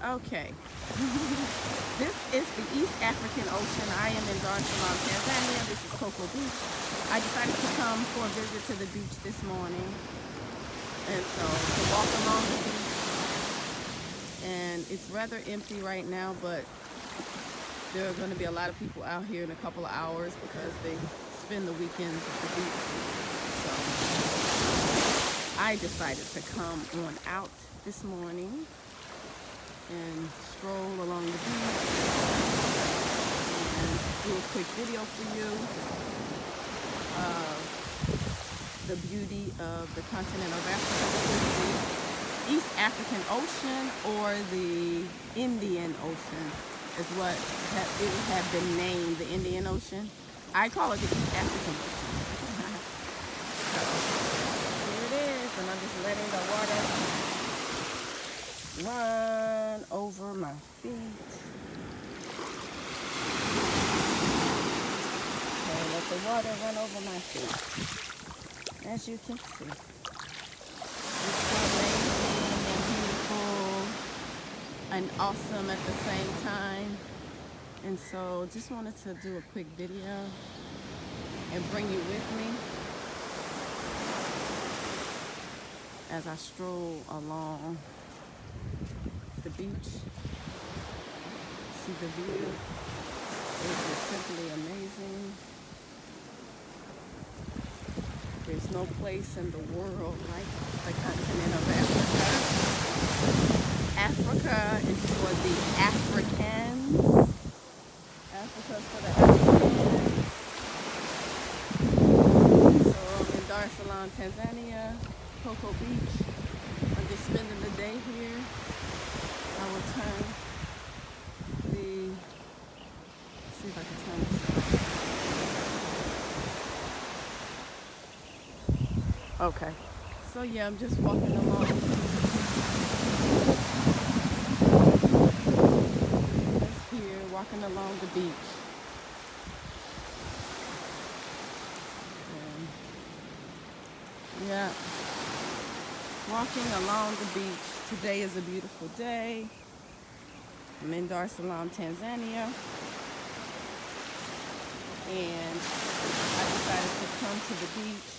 Okay. This is the East African Ocean. I am in Dar es Salaam, Tanzania. This is Coco Beach. I decided to come for a visit to the beach this morning. And so to walk along the beach. And it's rather empty right now, but there are going to be a lot of people out here in a couple of hours because they spend the weekends at the beach. So I decided to come on out this morning and stroll along the beach and do a quick video for you of the beauty of the continent of Africa. This is the East African Ocean, or the Indian Ocean is what it would have been named, the Indian Ocean. I call it the East African Ocean. So here it is, and I'm just letting the water run over my feet. Okay, let the water run over my feet. As you can see, it's so amazing and beautiful and awesome at the same time. And so just wanted to do a quick video and bring you with me as I stroll along the beach. See the view. It is simply amazing. There's no place in the world like the continent of Africa. Africa is for the Africans. Africa is for the Africans. So I'm in Dar es Salaam, Tanzania, Coco Beach. I'm just spending the day here. I will turn see if I can turn this on. Okay. So yeah, I'm just walking along. Just here, walking along the beach. And yeah. Walking along the beach. Today is a beautiful day. I'm in Dar es Salaam, Tanzania. And I decided to come to the beach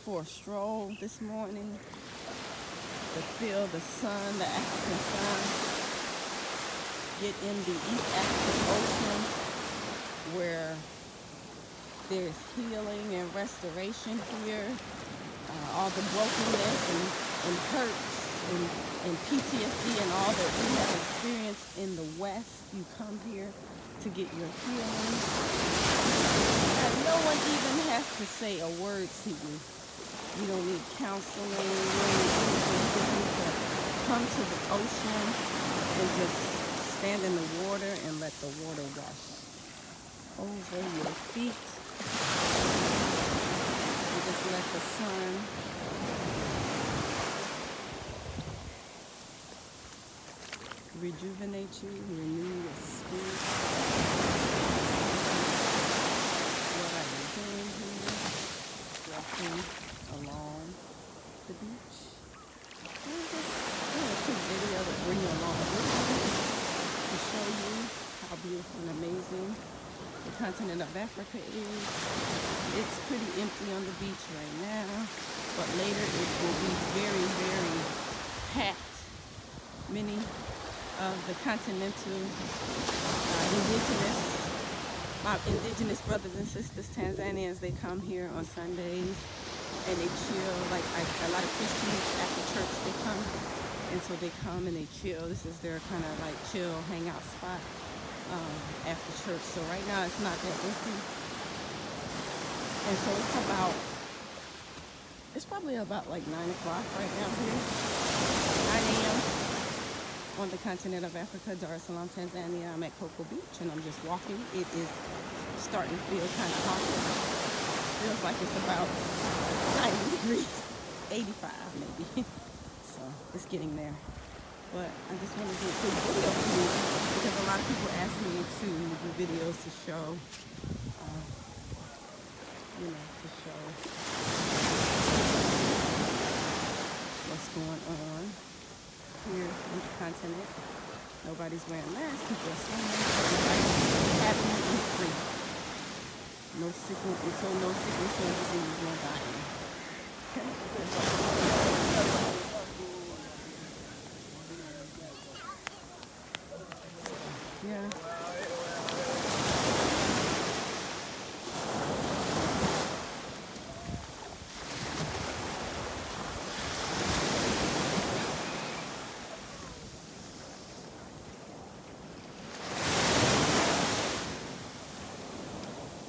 for a stroll this morning to feel the sun, the African sun, get in the East African Ocean where there's healing and restoration here. All the brokenness and hurts and PTSD and all that we have experienced in the West, you come here to get your healing. And no one even has to say a word to you. You don't need counseling. You don't need anything. You just need to come to the ocean and just stand in the water and let the water wash over your feet. And just let the sun rejuvenate you, renew your spirit. What I am doing here, walking along the beach. And just doing a quick video to bring you along with me to show you how beautiful and amazing the continent of Africa is. It's pretty empty on the beach right now, but later it will be very, very packed. Many of the continental indigenous brothers and sisters, Tanzanians, they come here on Sundays and they chill. Like a lot of Christians after church, they come, and so they come and they chill. This is their kind of like chill hangout spot after church. So right now it's not that empty, and so it's probably about like 9 o'clock right now here, 9 a.m. on the continent of Africa, Dar es Salaam, Tanzania. I'm at Coco Beach and I'm just walking. It is starting to feel kind of hot. Feels like it's about 90 degrees, 85 maybe. So it's getting there. But I just want to do a quick video for you because a lot of people ask me to do videos to show, to show what's going on. here on the continent. Nobody's wearing masks. People are swimming. Everybody's happy and free. No sickness, so no sickness, no disease, no dying. Yeah.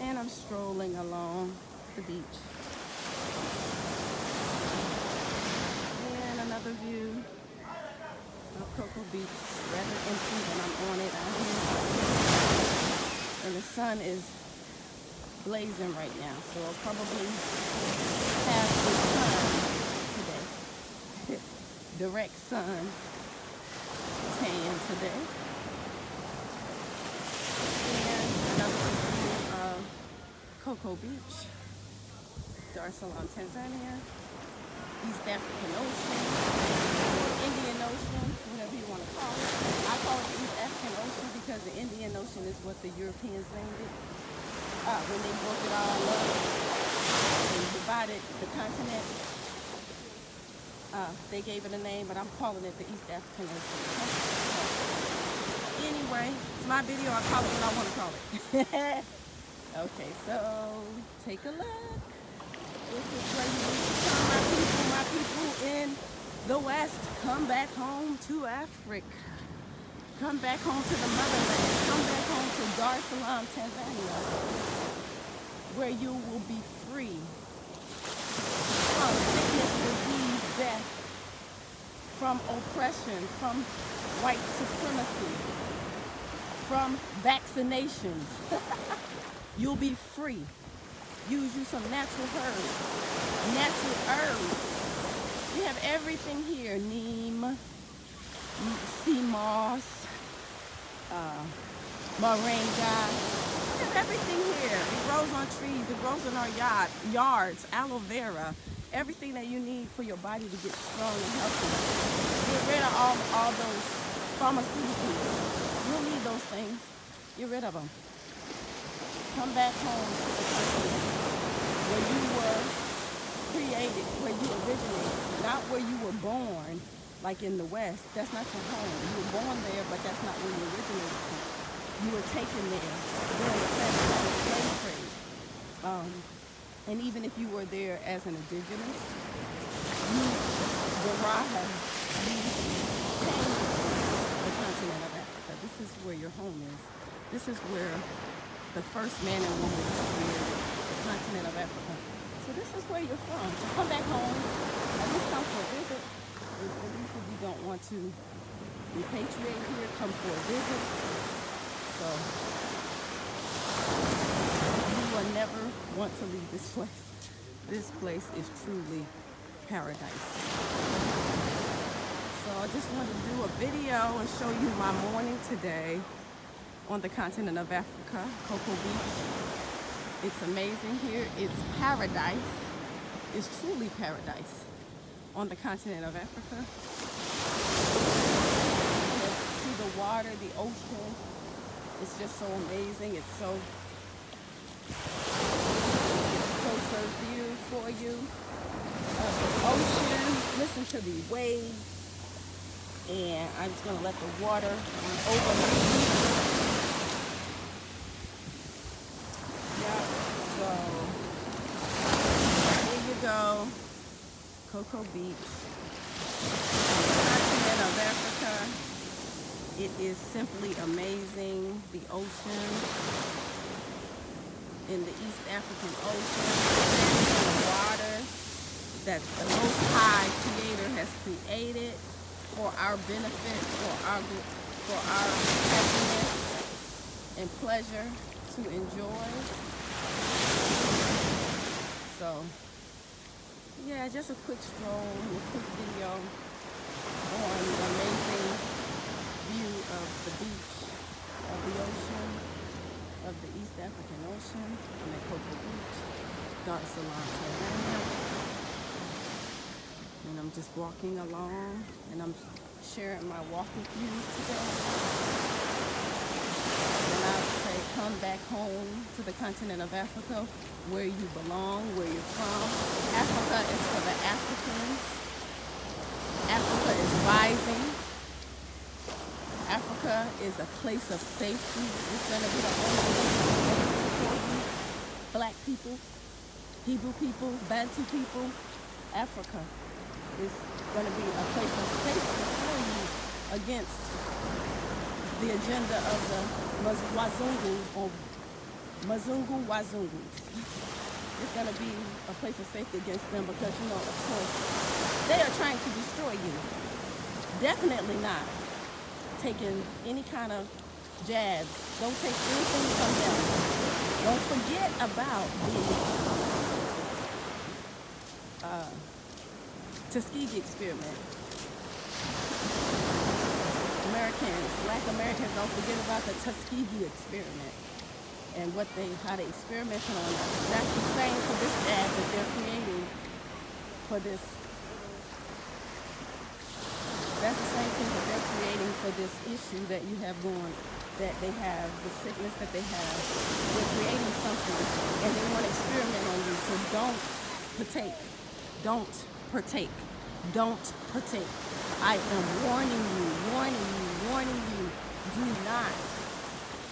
And I'm strolling along the beach. And another view of Coco Beach, rather empty when I'm on it out here. And the sun is blazing right now, so I'll probably have the sun today. Direct sun tan today. And another view of Coco Beach, Salaam, Tanzania, East African Ocean, or Indian Ocean, whatever you want to call it. I call it the East African Ocean because the Indian Ocean is what the Europeans named it. When they broke it all up and divided the continent, they gave it a name, but I'm calling it the East African Ocean. Anyway, it's my video. I call it what I want to call it. Okay, so take a look. This is where you need to come, my people in the West. Come back home to Africa. Come back home to the motherland. Come back home to Salaam, Tanzania, where you will be free from sickness, disease, death, from oppression, from white supremacy, from vaccinations. You'll be free. Use you some natural herbs. Natural herbs. We have everything here. Neem, sea moss, moringa. We have everything here. It grows on trees. It grows in our yards. Aloe vera. Everything that you need for your body to get strong and healthy. Get rid of all those pharmaceuticals. You don't need those things. Get rid of them. Come back home to the country where you were created, where you originated, not where you were born, like in the West. That's not your home. You were born there, but that's not where you originated from. You were taken there during the slave trade. And even if you were there as an indigenous, you derived, you came from the continent of Africa. This is where your home is. This is where the first man and woman was created, the continent of Africa. So this is where you're from. So come back home. At least come for a visit. At least if you don't want to repatriate here, come for a visit. So you will never want to leave this place. This place is truly paradise. So I just wanted to do a video and show you my morning today on the continent of Africa, Coco Beach. It's amazing here. It's paradise. It's truly paradise on the continent of Africa. See the water, the ocean. It's just so amazing. It's so closer view for you of the ocean. Listen to the waves. And I'm just gonna let the water run over me. Go, Coco Beach, continent of Africa. It is simply amazing. The ocean in the East African Ocean, the water that the Most High Creator has created for our benefit, for our happiness and pleasure to enjoy. So. Yeah, just a quick stroll, a quick video on the amazing view of the beach, of the ocean, of the East African Ocean, and at Coco Beach, Salaam, Tanzania. And I'm just walking along, and I'm sharing my walk with you today. And I would say come back home to the continent of Africa, where you belong, where you're from. Africa is for the Africans. Africa is rising. Africa is a place of safety. It's going to be the only place for you. Black people, Hebrew people, Bantu people. Africa is going to be a place of safety for you against the agenda of the Wazungu or Mazungu Wazungus. It's going to be a place of safety against them because, you know, of course, they are trying to destroy you. Definitely not taking any kind of jabs. Don't take anything from them. Don't forget about the Tuskegee experiment. Americans, Black Americans, don't forget about the Tuskegee experiment and how they experimented on us. That's the same for this jab that they're creating for this. That's the same thing that they're creating for this issue that you have going, that they have, the sickness that they have. They're creating something and they want to experiment on you. So don't partake. Don't partake. Don't partake. I am warning you. Do not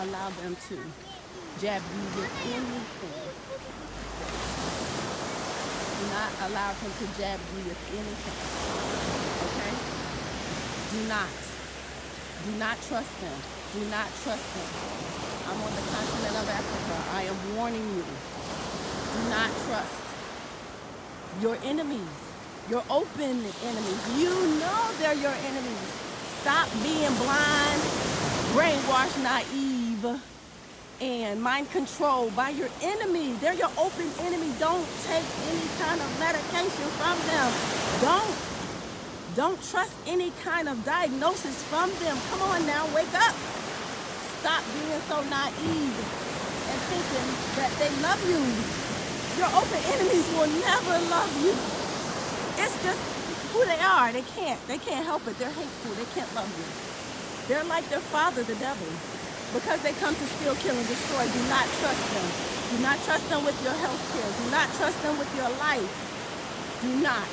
allow them to jab you with anything. Do not allow them to jab you with anything. Okay? Do not trust them. Do not trust them. I'm on the continent of Africa. I am warning you. Do not trust your enemies, your open enemies. You know they're your enemies. Stop being blind, brainwashed, naive, and mind controlled by your enemy. They're your open enemy. Don't take any kind of medication from them. Don't trust any kind of diagnosis from them. Come on now, wake up. Stop being so naive and thinking that they love you. Your open enemies will never love you. It's just who they are. They can't help it. They're hateful. They can't love you. They're like their father, the devil. Because they come to steal, kill, and destroy. Do not trust them. Do not trust them with your health care. Do not trust them with your life. Do not.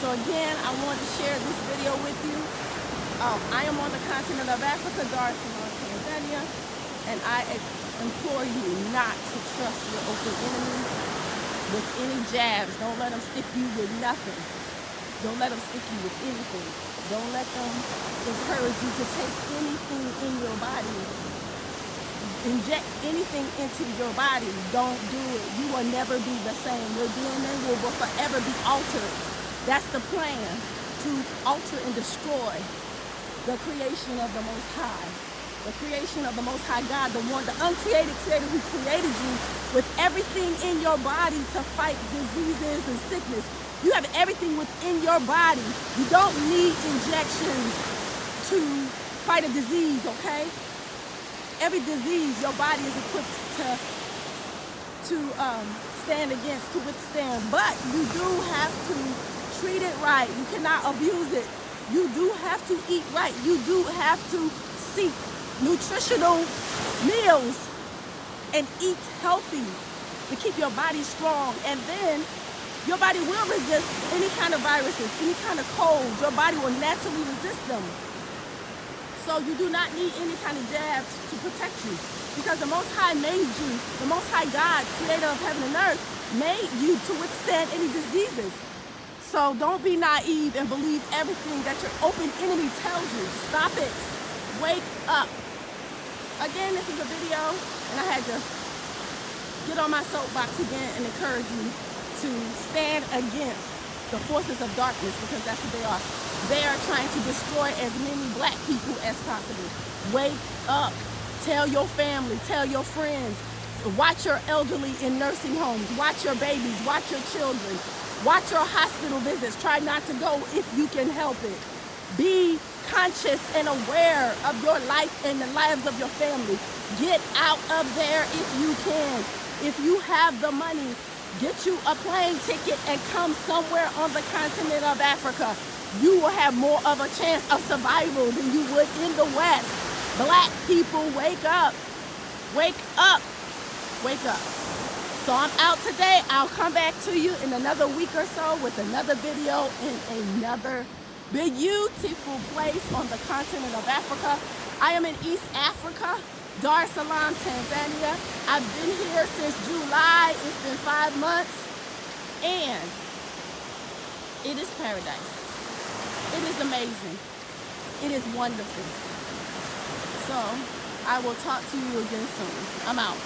So again, I want to share this video with you. I am on the continent of Africa, Dar es Salaam, Tanzania, and I implore you not to trust your open enemies with any jabs. Don't let them stick you with nothing. Don't let them stick you with anything. Don't let them encourage you to take anything in your body. Inject anything into your body. Don't do it. You will never be the same. Your DNA will forever be altered. That's the plan, to alter and destroy the creation of the Most High. The creation of the Most High God, the one, the uncreated creator who created you with everything in your body to fight diseases and sickness. You have everything within your body. You don't need injections to fight a disease, okay? Every disease your body is equipped to stand against, to withstand. But you do have to treat it right. You cannot abuse it. You do have to eat right. You do have to seek nutritional meals and eat healthy to keep your body strong. And then your body will resist any kind of viruses, any kind of colds. Your body will naturally resist them. So you do not need any kind of jabs to protect you, because the Most High made you, the Most High God, creator of heaven and earth, made you to withstand any diseases. So don't be naive and believe everything that your open enemy tells you. Stop it. Wake up. Again, this is a video, and I had to get on my soapbox again and encourage you to stand against the forces of darkness, because that's what they are. They are trying to destroy as many black people as possible. Wake up. Tell your family, tell your friends. Watch your elderly in nursing homes. Watch your babies. Watch your children. Watch your hospital visits. Try not to go if you can help it. Be conscious and aware of your life and the lives of your family. Get out of there if you can. If you have the money, get you a plane ticket and come somewhere on the continent of Africa. you will have more of a chance of survival than you would in the West. Black people, wake up. Wake up. Wake up. So I'm out today. I'll come back to you in another week or so with another video in another beautiful place on the continent of Africa. I am in East Africa, Dar es Salaam, Tanzania. I've been here since July. It's been 5 months. And it is paradise. It is amazing. It is wonderful. So I will talk to you again soon. I'm out.